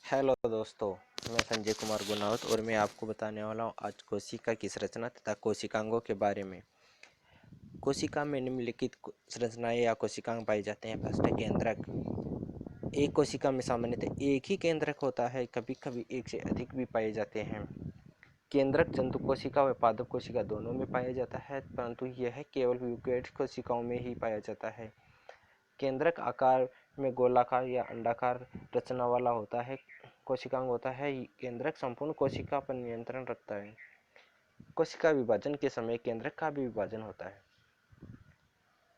Hello दोस्तों, मैं संजय कुमार गुनावत और मैं आपको बताने वाला हूँ आज कोशिका की संरचना तथा कोशिकांगों के बारे में। कोशिका में निम्नलिखित संरचनाएं या कोशिकांग पाए जाते हैं। फर्स्ट है केंद्रक। एक कोशिका में सामान्यतः एक ही केंद्रक होता है, कभी कभी एक से अधिक भी पाए जाते हैं। केंद्रक जंतु कोशिका व पादप कोशिका दोनों में पाया जाता है, परंतु यह केवल यूकेरियोटिक कोशिकाओं में ही पाया जाता है। केंद्रक आकार में गोलाकार या अंडाकार रचना वाला होता है। कोशिकांग होता है। केंद्रक संपूर्ण कोशिका पर नियंत्रण रखता है। कोशिका विभाजन के समय केंद्रक का भी विभाजन होता है।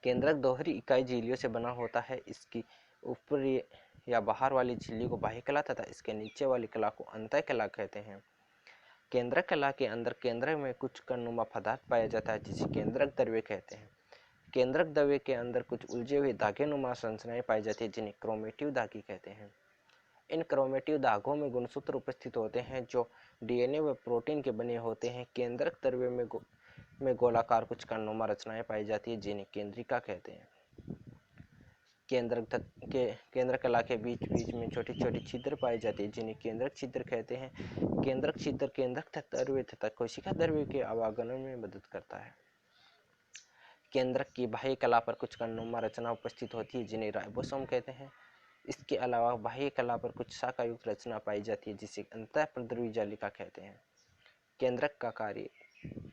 केंद्रक दोहरी इकाई झिल्लियों से बना होता है। इसकी ऊपरी या बाहर वाली झिल्ली को बाह्य कला तथा इसके नीचे वाली कला को अंतः कला कहते हैं। केंद्रक कला के अंदर केंद्रक में कुछ कणनुमा पदार्थ पाया जाता है, जिसे केंद्रक द्रव्य कहते हैं। केंद्रक द्रव्य के अंदर कुछ उलझे हुए धागे नुमा संरचनाएं पाई जाती है, जिन्हें क्रोमेटिव धागे कहते हैं। इन क्रोमेटिव धागों में गुणसूत्र उपस्थित होते हैं, जो डीएनए व प्रोटीन के बने होते हैं। केंद्रक द्रव्य में गोलाकार कुछ कणनुमा रचनाएं पाई जाती है, जिन्हें केंद्रिका कहते हैं। केंद्रक कला के बीच बीच में छोटी छोटी छिद्र पाई जाती है, जिन्हें केंद्रक छिद्र कहते हैं। केंद्रक छिद्र केंद्रक द्रव्य तथा कोशिका द्रव्य के आवागमन में मदद करता है। केंद्रक की बाह्य कला पर कुछ कणनुमा रचना उपस्थित होती है, जिन्हें राइबोसोम कहते हैं। इसके अलावा बाह्य कला पर कुछ शाखायुक्त रचना पाई जाती है, जिसे अंतःप्रद्रवी जालिका कहते हैं। केंद्रक का कार्य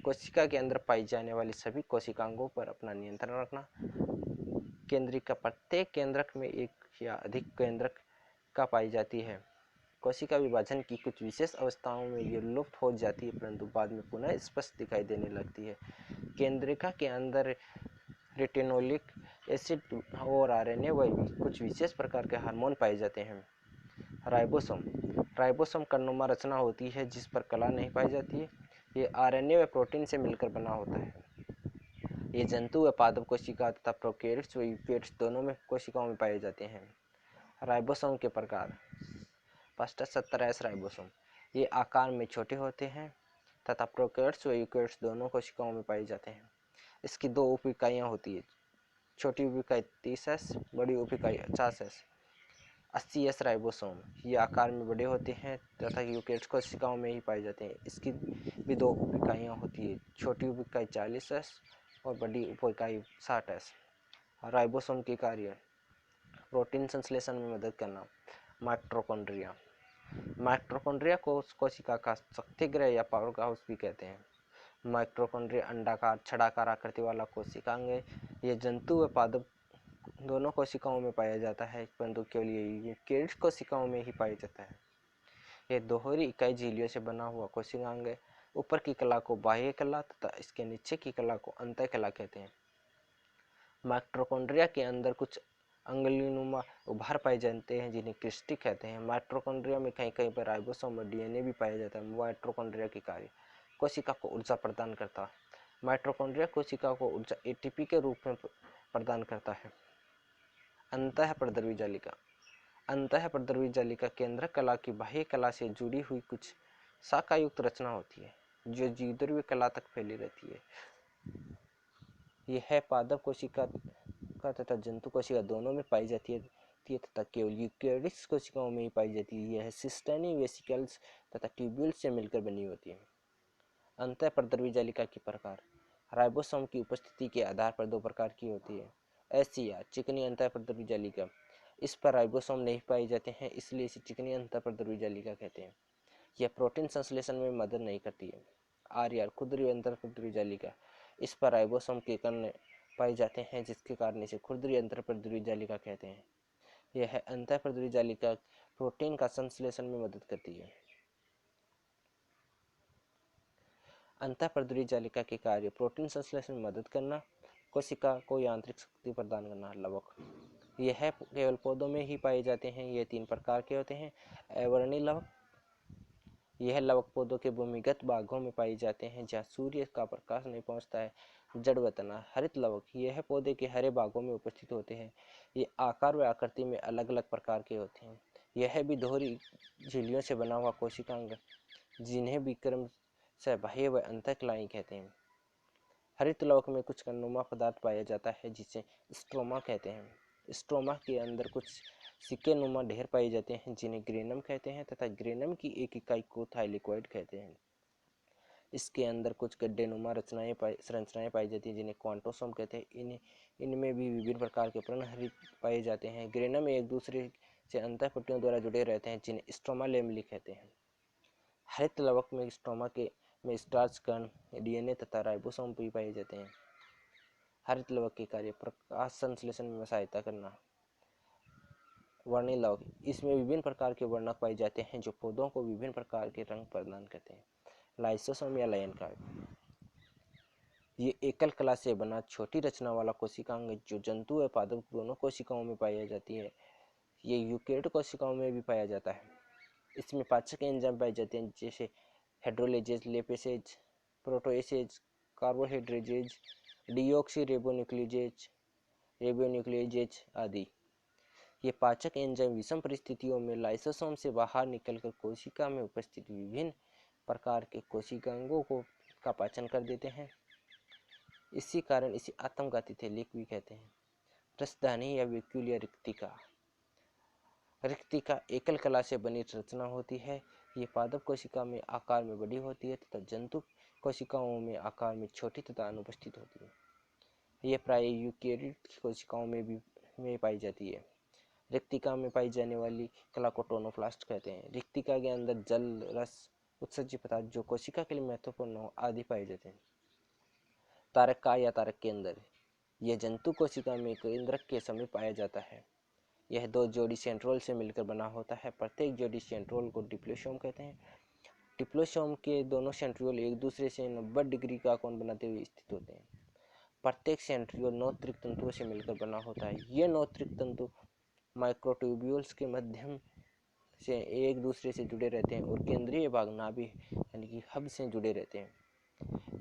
कोशिका के अंदर पाई जाने वाली सभी कोशिकांगों पर अपना नियंत्रण रखना। केंद्रिका प्रत्येक केंद्रक में एक या अधिक केंद्रक का पाई जाती है। कोशिका विभाजन की कुछ विशेष अवस्थाओं में ये लुप्त हो जाती है, परंतु बाद में पुनः स्पष्ट दिखाई देने लगती है। केंद्रिका के अंदर रेटिनोलिक एसिड और आरएनए व कुछ विशेष प्रकार के हार्मोन पाए जाते हैं। राइबोसोम कणनुमा रचना होती है, जिस पर कला नहीं पाई जाती है। ये आरएनए व प्रोटीन से मिलकर बना होता है। ये जंतु व पादप कोशिका तथा प्रोकैरियोट्स व यूकेरियोट्स दोनों में कोशिकाओं में पाए जाते हैं। राइबोसोम के प्रकार। First 17S ribosome. ये आकार में छोटे होते हैं तथा प्रोकैरियोट्स व यूकेरियोट्स दोनों कोशिकाओं में पाए जाते हैं। इसकी दो उप इकाइयाँ होती है, छोटी उप इकाई 30S, बड़ी उप इकाई 50S। 80S ribosome. ये आकार में बड़े होते हैं तथा यूकेरियोटिक कोशिकाओं में ही पाए जाते हैं। इसकी भी दो उप इकाइयाँ होती है, छोटी उप इकाई 40S और बड़ी उप इकाई 60S। राइबोसोम के कार्य प्रोटीन संश्लेषण में मदद करना। माइटोकॉन्ड्रिया। माइटोकॉन्ड्रिया को कोशिका का शक्तिगृह या पावर हाउस भी कहते हैं। माइटोकॉन्ड्रिया अंडाकार छड़ाकार आकृति वाला कोशिकांग है। ये जंतु व पादप दोनों कोशिकाओं में पाया जाता है, परंतु केवल यूकेरियोटिक कोशिकाओं में ही पाया जाता है। यह दोहरी इकाई झिल्लियों से बना हुआ कोशिकांग है। ऊपर की कला को बाह्य कला तथा इसके नीचे की कला को अंतः कला कहते हैं। माइटोकॉन्ड्रिया के अंदर कुछ अंगुलीनुमा उभार पाए जाते हैं, जिन्हें क्रिस्टी कहते हैं। माइटोकॉन्ड्रिया में कहीं कहीं पर राइबोसोम और डीएनए भी पाया जाता है। माइटोकॉन्ड्रिया के कार्य कोशिका को ऊर्जा प्रदान करता है। माइटोकॉन्ड्रिया कोशिका को ऊर्जा एटीपी के रूप में प्रदान करता है। अंतःप्रद्रवी जालिका। अंतःप्रद्रवी जालिका केंद्रक कला की बाह्य कला से जुड़ी हुई कुछ शाखायुक्त रचना होती है, जो जीवद्रव्य कला तक फैली रहती है। यह पादप कोशिका तथा जंतु कोशिका दोनों में पाई जाती है तथा केवल यूकेरियोटिक कोशिकाओं में ही पाई जाती है। यह सिस्टेनी वेसिकल्स तथा ट्यूब्यूल्स से मिलकर बनी होती है। अंतःप्रद्रवी जालिका के प्रकार। राइबोसोम की उपस्थिति के आधार पर दो प्रकार की होती है। ऐसी या चिकनी अंतःप्रद्रवी जालिका। इस पर राइबोसोम नहीं पाए जाते हैं, इसलिए इसे चिकनी अंतःप्रद्रवी जालिका कहते हैं। यह प्रोटीन संश्लेषण में मदद नहीं करती है। आर्य खुरदरी अंतःप्रद्रवी जालिका। इस पर राइबोसोम के कण पाए जाते हैं, जिसके कारण इसे खुरदरी अंतःप्रद्रवी जालिका कहते हैं। यह अंतःप्रद्रवी जालिका प्रोटीन का संश्लेषण में मदद करती है। अंतःप्रद्रवी जालिका के कार्य प्रोटीन संश्लेषण में मदद करना, कोशिका को यांत्रिक शक्ति प्रदान करना। लवक। यह केवल पौधों में ही पाए जाते हैं। ये तीन प्रकार के होते हैं। अवर्णी लवक। यह लवक पौधों के भूमिगत भागों में पाए जाते हैं, जहाँ सूर्य का प्रकाश नहीं पहुँचता है। जड़ व तना। हरित लवक। यह पौधे के हरे भागों में उपस्थित होते हैं। ये आकार व आकृति में अलग अलग प्रकार के होते हैं। यह भी दोहरी झिल्लियों से बना हुआ कोशिकांग, जिन्हें विक्रम से बाह्य व अंतः कलाएं कहते हैं। हरित लवक में कुछ कणनुमा पदार्थ पाया जाता है, जिसे स्ट्रोमा कहते हैं। स्ट्रोमा के अंदर कुछ सिक्के नुमा ढेर पाए जाते हैं जिन्हें ग्रेनम कहते हैं तथा ग्रेनम की एक इकाई को थाइलेकोइड कहते हैं। इसके अंदर कुछ गड्ढे नुमा संरचनाएं पाई जाती हैं जिन्हें क्वांटोसोम कहते हैं। इनमें भी विभिन्न प्रकार के पर्णहरित पाए जाते हैं। ग्रेनम एक दूसरे से अंतःपट्टियों द्वारा जुड़े रहते हैं जिन्हें स्ट्रोमा लेमली कहते हैं। हरित लवक में स्ट्रोमा के में स्टार्च कण, डीएनए तथा राइबोसोम भी पाए जाते हैं। हरित लवक के कार्य प्रकाश संश्लेषण में सहायता करना। वर्णी लवक, इसमें विभिन्न प्रकार के वर्णक पाए जाते हैं जो पौधों को विभिन्न प्रकार के रंग प्रदान करते हैं। लाइसोसोम या लायन कार्य, ये एकल कला से बना छोटी रचना वाला कोशिकांग जो जंतु व पादप दोनों कोशिकाओं में पाई जाती है। ये यूकेरियोट कोशिकाओं में भी पाया जाता है। इसमें पाचक एंजाइम पाए जाते हैं जैसे हाइड्रोलेजेज, लेपेसेज, प्रोटोएसेज, कार्बोहाइड्रेजेज, डीऑक्सी रेबोन्यूक्लियेजेज आदि। ये पाचक एंजाइम विषम परिस्थितियों में लाइसोसोम से बाहर निकलकर कोशिका में उपस्थित विभिन्न प्रकार के कोशिकांगों का पाचन कर देते हैं। इसी कारण इसे आत्मघाती थैलिक भी कहते हैं। रसदानी या वैक्यूल या रिक्तिका, रिक्तिका एकल कला से बनी रचना होती है। ये पादप कोशिका में आकार में बड़ी होती है तथा जंतु कोशिकाओं में आकार में छोटी तथा अनुपस्थित होती है। ये प्राय यूकेरियोट कोशिकाओं में पाई जाती है। रिक्तिका में पाई जाने वाली कला को टोनोप्लास्ट कहते हैं। रिक्तिका के अंदर जल, रस, उत्सर्जित पदार्थ जो कोशिका के लिए महत्वपूर्ण हो आदि पाए जाते हैं। तारका या तारक केंद्र, यह जंतु कोशिका में केंद्रक के समीप पाया जाता है। यह दो जोड़ी सेंट्रोल से मिलकर बना होता है। प्रत्येक जोड़ी सेंट्रोल को डिप्लोसोम कहते हैं। डिप्लोसोम के दोनों सेंट्रियोल एक दूसरे से 90 डिग्री का कोण बनाते हुए स्थित होते हैं। प्रत्येक सेंट्रियोल 9 त्रिक तंतुओं से मिलकर बना होता है। ये 9 त्रिक तंतु माइक्रोट्यूब्यूल्स के माध्यम से एक दूसरे से जुड़े रहते हैं और केंद्रीय भाग नाभि यानी कि हब से जुड़े रहते हैं।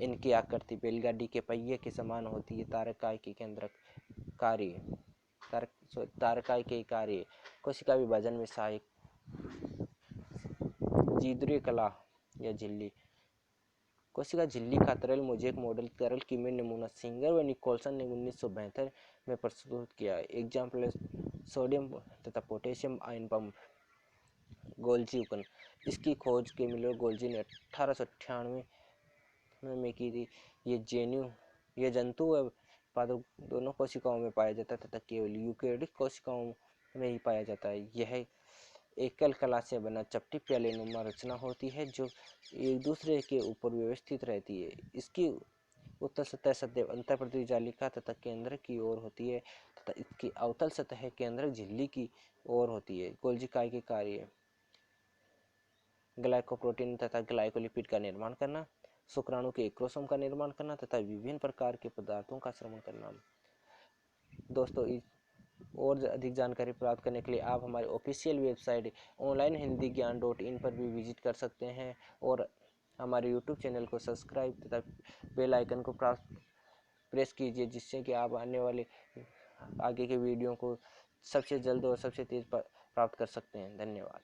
इनकी आकृति बैलगाड़ी के पहिए के समान होती है। तारकाय के केंद्रक कार्य, तारकाय के कार्य कोशिका विभाजन में सहायक। जीद्रीय कला या झिल्ली, कोशिका झिल्ली का तरल मोजेक मॉडल तरल कीमिया नमूना सिंगर व निकोलसन ने 1972 में प्रस्तुत किया। एग्जाम्पल सोडियम तथा पोटेशियम आयन पंप। गोल्जी उपकरण, इसकी खोज कैमिलो गोल्जी ने 1898 में की थी। ये जंतु व पादप दोनों कोशिकाओं में पाया जाता है तथा केवल यूकेरियोटिक कोशिकाओं में ही पाया जाता है। यह एकल कला से बना चपटी प्याले नुमा रचना होती है जो एक दूसरे के ऊपर व्यवस्थित रहती है। इसकी उत्तल सतह सदैव अंतःप्रति जालिका तथा केंद्र की ओर होती है तथा इसकी अवतल सतह केंद्रक झिल्ली की ओर होती है। गोल्जी काय के कार्य, ग्लाइकोप्रोटीन तथा ग्लाइकोलिपिड का निर्माण करना, शुक्राणु के एक्रोसोम का निर्माण करना तथा विभिन्न प्रकार के पदार्थों का श्रवण करना। दोस्तों, और अधिक जानकारी प्राप्त करने के लिए आप हमारे ऑफिशियल वेबसाइट onlinehindiGyan.in पर भी विजिट कर सकते हैं और हमारे यूट्यूब चैनल को सब्सक्राइब तथा बेल आइकन को प्रेस कीजिए जिससे कि आप आने वाले आगे के वीडियो को सबसे जल्द और सबसे तेज प्राप्त कर सकते हैं। धन्यवाद।